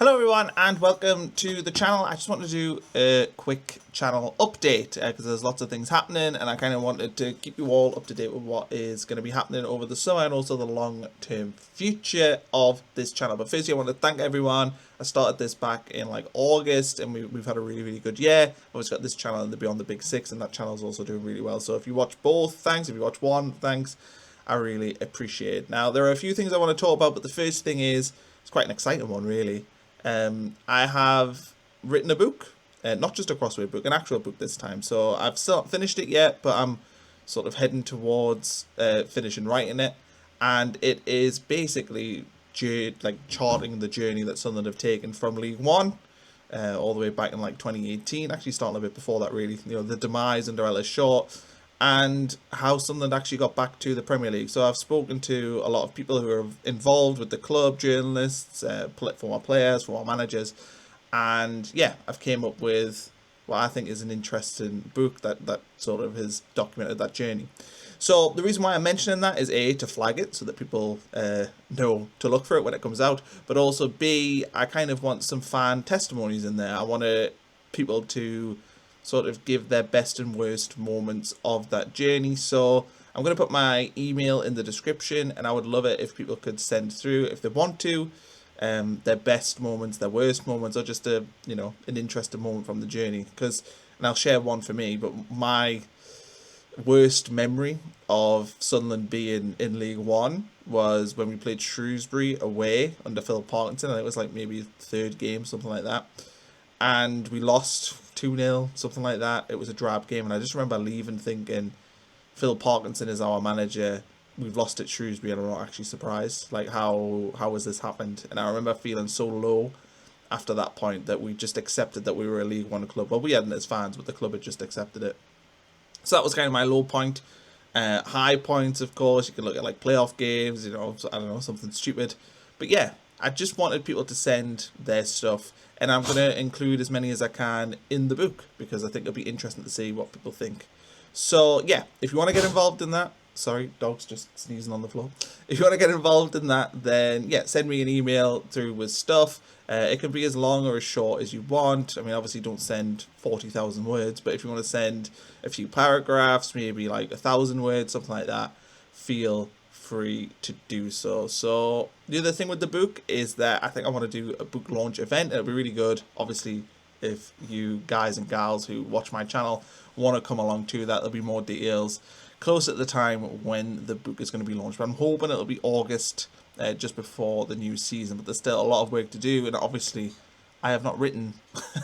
Hello everyone and welcome to the channel. I just wanted to do a quick channel update because there's lots of things happening and I kind of wanted to keep you all up to date with what is going to be happening over the summer and also the long-term future of this channel. But firstly, I want to thank everyone. I started this back in like August and we've had a really good year. I've always got this channel and the Beyond the Big Six, and that channel is also doing really well. So if you watch both, thanks. If you watch one, thanks. I really appreciate it. Now, there are a few things I want to talk about, but the first thing is, it's quite an exciting one really. I have written a book, not just a crossword book, an actual book this time. So I've still not finished it yet, but I'm sort of heading towards finishing writing it. And it is basically charting the journey that Sunderland have taken from League One all the way back in like 2018, actually starting a bit before that really, the demise under Ellis Short, and how Sunderland actually got back to the Premier League. So I've spoken to a lot of people who are involved with the club, journalists, former players, former managers, and yeah, I've came up with what I think is an interesting book that sort of has documented that journey. So the reason why I'm mentioning that is A, to flag it so that people know to look for it when it comes out, but also B, I kind of want some fan testimonies in there. I want people to sort of give their best and worst moments of that journey. So I'm going to put my email in the description, and I would love it if people could send through, if they want to, their best moments, their worst moments, or just an interesting moment from the journey. And I'll share one for me, but my worst memory of Sunderland being in League One was when we played Shrewsbury away under Phil Parkinson. I think it was like maybe third game, something like that. And we lost 2-0, something like that. It was a drab game, and I just remember leaving thinking, Phil Parkinson is our manager. We've lost at Shrewsbury, and I'm not actually surprised. Like, how has this happened? And I remember feeling so low after that point that we just accepted that we were a League One club. Well, we hadn't as fans, but the club had just accepted it. So that was kind of my low point. High points, of course, you can look at like playoff games, I don't know, something stupid. But yeah, I just wanted people to send their stuff, and I'm going to include as many as I can in the book because I think it'll be interesting to see what people think. So yeah, if you want to get involved in that, sorry, dog's just sneezing on the floor. If you want to get involved in that, then yeah, send me an email through with stuff. It can be as long or as short as you want. I mean, obviously don't send 40,000 words, but if you want to send a few paragraphs, maybe like 1,000 words, something like that, feel free to do so. So the other thing with the book is that I think I want to do a book launch event. It'll be really good. Obviously, if you guys and gals who watch my channel want to come along to that, there'll be more details close at the time when the book is going to be launched. But I'm hoping it'll be August, just before the new season. But there's still a lot of work to do, and obviously I have not written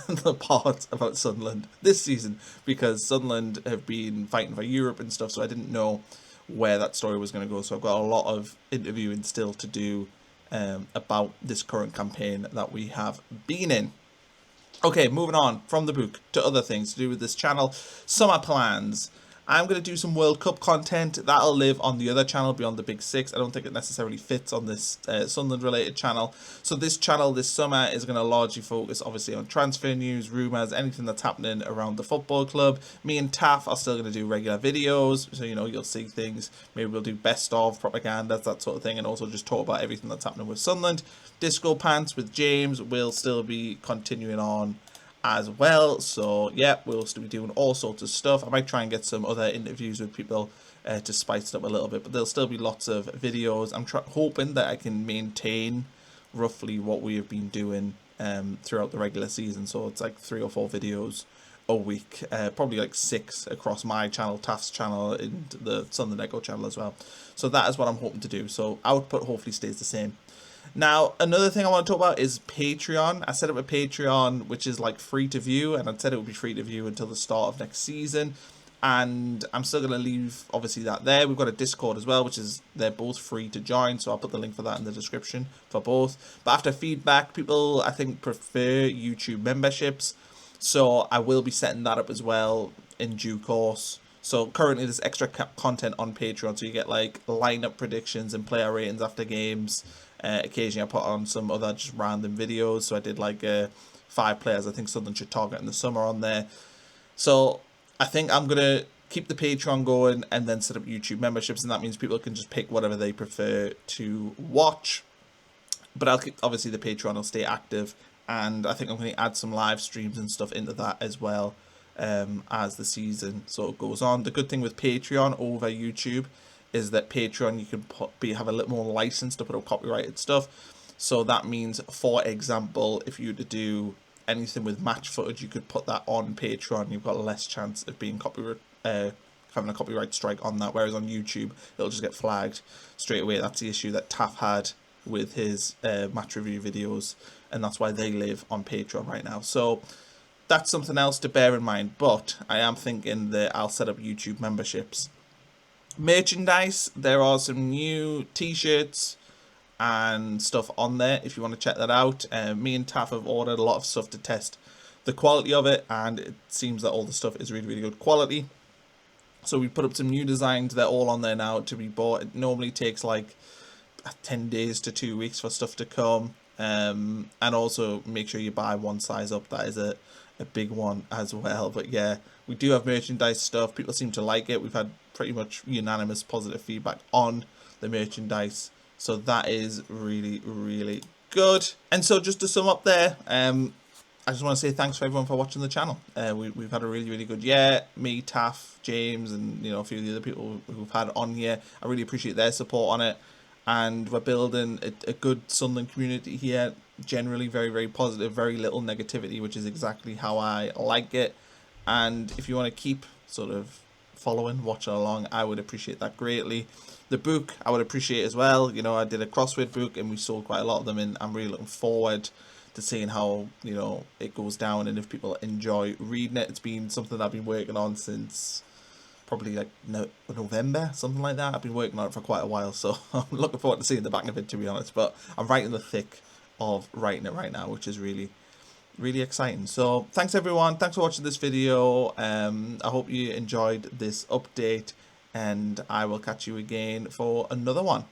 the part about Sunderland this season because Sunderland have been fighting for Europe and stuff, so I didn't know where that story was going to go. So I've got a lot of interviewing still to do about this current campaign that we have been in. Okay, moving on from the book to other things to do with this channel. Summer plans. I'm going to do some World Cup content. That'll live on the other channel, Beyond the Big Six. I don't think it necessarily fits on this Sunderland-related channel. So this channel this summer is going to largely focus, obviously, on transfer news, rumours, anything that's happening around the football club. Me and Taff are still going to do regular videos. So, you'll see things. Maybe we'll do best of propaganda, that sort of thing, and also just talk about everything that's happening with Sunderland. Disco Pants with James will still be continuing on as well. So yeah, we'll still be doing all sorts of stuff. I might try and get some other interviews with people to spice it up a little bit, but there'll still be lots of videos. I'm hoping that I can maintain roughly what we have been doing throughout the regular season. So it's like 3 or 4 videos a week, probably like 6 across my channel, Taff's channel, and the Sunderland Echo channel as well. So that is what I'm hoping to do. So output hopefully stays the same. Now, another thing I want to talk about is Patreon. I set up a Patreon, which is like free to view, and I'd said it would be free to view until the start of next season. And I'm still going to leave, obviously, that there. We've got a Discord as well, they're both free to join, so I'll put the link for that in the description for both. But after feedback, people, I think, prefer YouTube memberships, so I will be setting that up as well in due course. So currently there's extra content on Patreon, so you get like lineup predictions and player ratings after games. Occasionally I put on some other just random videos. So I did like 5 players I think Sunderland should target in the summer on there. So I think I'm going to keep the Patreon going and then set up YouTube memberships, and that means people can just pick whatever they prefer to watch. But I'll keep, obviously the Patreon will stay active, and I think I'm going to add some live streams and stuff into that as well, as the season sort of goes on. The good thing with Patreon over YouTube is that Patreon, you can have a little more license to put up copyrighted stuff. So that means, for example, if you were to do anything with match footage, you could put that on Patreon. You've got less chance of being having a copyright strike on that. Whereas on YouTube, it'll just get flagged straight away. That's the issue that Taff had with his match review videos, and that's why they live on Patreon right now. So that's something else to bear in mind. But I am thinking that I'll set up YouTube memberships. Merchandise, there are some new t-shirts and stuff on there if you want to check that out. Me and Taff have ordered a lot of stuff to test the quality of it, and it seems that all the stuff is really good quality. So we put up some new designs. They're all on there now to be bought. It normally takes like 10 days to 2 weeks for stuff to come, and also make sure you buy one size up. That is a big one as well. But yeah, we do have merchandise stuff. People seem to like it. We've had pretty much unanimous positive feedback on the merchandise, so that is really good. And so just to sum up there, I just want to say thanks for everyone for watching the channel. We've had a really good year. Me, Taff, James, and a few of the other people who've had on here. I really appreciate their support on it. And we're building a good Sunderland community here. Generally very positive, very little negativity, which is exactly how I like it. And if you want to keep sort of following, watching along, I would appreciate that greatly. The book, I would appreciate as well. I did a crossword book and we sold quite a lot of them, and I'm really looking forward to seeing how it goes down and if people enjoy reading it. It's been something I've been working on since probably like November, something like that. I've been working on it for quite a while, so I'm looking forward to seeing the back of it, to be honest. But I'm right in the thick of writing it right now, which is really exciting. So thanks everyone, thanks for watching this video. I hope you enjoyed this update, and I will catch you again for another one.